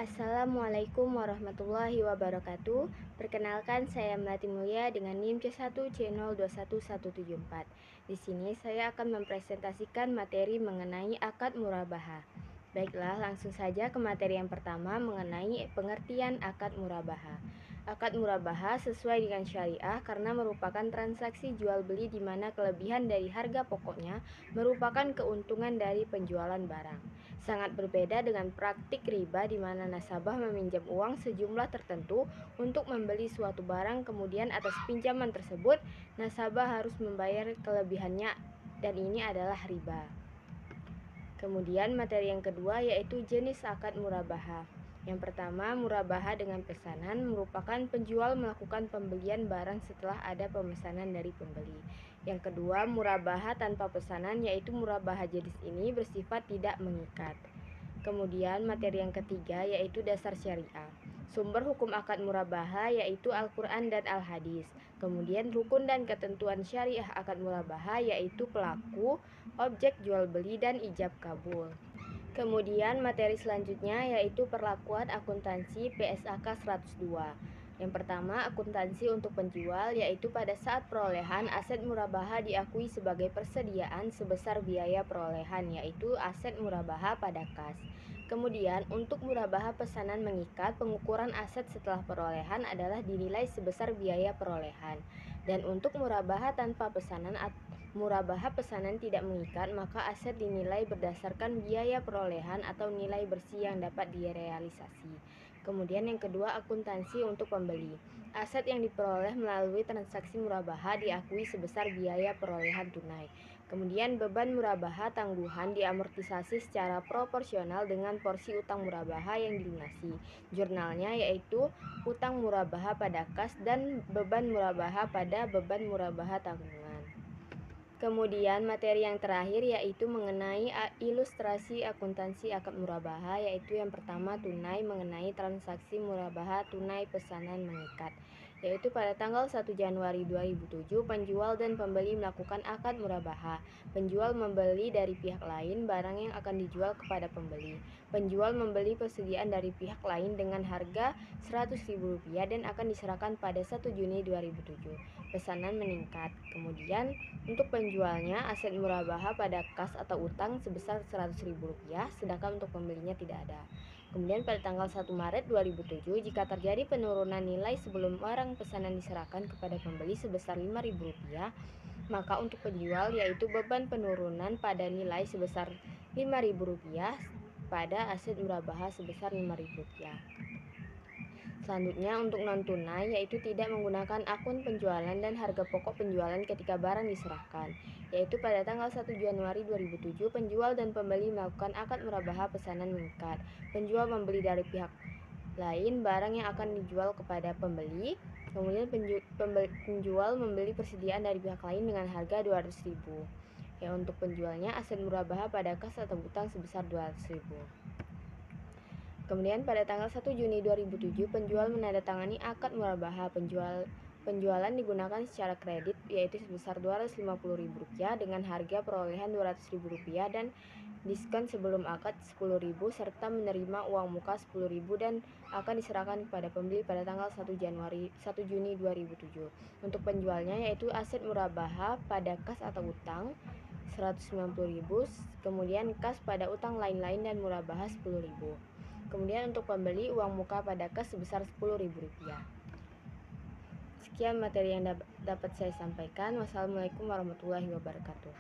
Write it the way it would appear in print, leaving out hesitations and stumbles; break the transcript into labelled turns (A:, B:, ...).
A: Assalamualaikum warahmatullahi wabarakatuh. Perkenalkan, saya Melati Mulia dengan NIM C1C021174. Di sini saya akan mempresentasikan materi mengenai akad murabahah. Baiklah, langsung saja ke materi yang pertama mengenai pengertian akad murabahah. Akad murabahah sesuai dengan syariah karena merupakan transaksi jual beli di mana kelebihan dari harga pokoknya merupakan keuntungan dari penjualan barang. Sangat berbeda dengan praktik riba di mana nasabah meminjam uang sejumlah tertentu untuk membeli suatu barang, kemudian atas pinjaman tersebut nasabah harus membayar kelebihannya, dan ini adalah riba. Kemudian materi yang kedua yaitu jenis akad murabahah. Yang pertama, murabahah dengan pesanan merupakan penjual melakukan pembelian barang setelah ada pemesanan dari pembeli. Yang kedua, murabahah tanpa pesanan, yaitu murabahah jenis ini bersifat tidak mengikat. Kemudian materi yang ketiga yaitu dasar syariah. Sumber hukum akad murabahah yaitu Al-Quran dan Al-Hadis. Kemudian rukun dan ketentuan syariah akad murabahah yaitu pelaku, objek jual beli, dan ijab kabul. Kemudian materi selanjutnya yaitu perlakuan akuntansi PSAK 102. Yang pertama, akuntansi untuk penjual yaitu pada saat perolehan aset murabahah diakui sebagai persediaan sebesar biaya perolehan yaitu aset murabahah pada kas. Kemudian untuk murabahah pesanan mengikat, pengukuran aset setelah perolehan adalah dinilai sebesar biaya perolehan. Dan untuk murabahah tanpa pesanan murabahah pesanan tidak mengikat, maka aset dinilai berdasarkan biaya perolehan atau nilai bersih yang dapat direalisasi. Kemudian yang kedua, akuntansi untuk pembeli. Aset yang diperoleh melalui transaksi murabahah diakui sebesar biaya perolehan tunai. Kemudian beban murabahah tangguhan diamortisasi secara proporsional dengan porsi utang murabahah yang dilunasi. Jurnalnya yaitu utang murabahah pada kas dan beban murabahah pada beban murabahah tanggungan. Kemudian materi yang terakhir yaitu mengenai ilustrasi akuntansi akad murabahah, yaitu yang pertama tunai mengenai transaksi murabahah tunai pesanan mengikat, yaitu pada tanggal 1 Januari 2007 penjual dan pembeli melakukan akad murabahah. Penjual membeli dari pihak lain barang yang akan dijual kepada pembeli. Penjual membeli persediaan dari pihak lain dengan harga Rp100.000 dan akan diserahkan pada 1 Juni 2007. Pesanan meningkat. Kemudian untuk penjualnya aset murabahah pada kas atau utang sebesar Rp100.000, sedangkan untuk pembelinya tidak ada. Kemudian pada tanggal 1 Maret 2007, jika terjadi penurunan nilai sebelum barang pesanan diserahkan kepada pembeli sebesar Rp5.000, maka untuk penjual yaitu beban penurunan pada nilai sebesar Rp5.000 pada aset murabahah sebesar Rp5.000. Selanjutnya untuk non-tunai yaitu tidak menggunakan akun penjualan dan harga pokok penjualan ketika barang diserahkan, yaitu pada tanggal 1 Januari 2007 penjual dan pembeli melakukan akad murabahah pesanan mengikat. Penjual membeli dari pihak lain barang yang akan dijual kepada pembeli. Kemudian penjual membeli persediaan dari pihak lain dengan harga Rp200.000. Ya, untuk penjualnya aset murabahah pada kas atau utang sebesar Rp200.000. Kemudian pada tanggal 1 Juni 2007 penjual menandatangani akad murabahah. Penjualan digunakan secara kredit yaitu sebesar Rp250.000 dengan harga perolehan Rp200.000 dan diskon sebelum akad Rp10.000 serta menerima uang muka Rp10.000 dan akan diserahkan kepada pembeli pada tanggal 1 Juni 2007. Untuk penjualnya yaitu aset murabahah pada kas atau utang Rp190.000, kemudian kas pada utang lain-lain dan murabahah Rp10.000. Kemudian untuk pembeli uang muka pada kas sebesar Rp10.000. Sekian materi yang dapat saya sampaikan. Wassalamualaikum warahmatullahi wabarakatuh.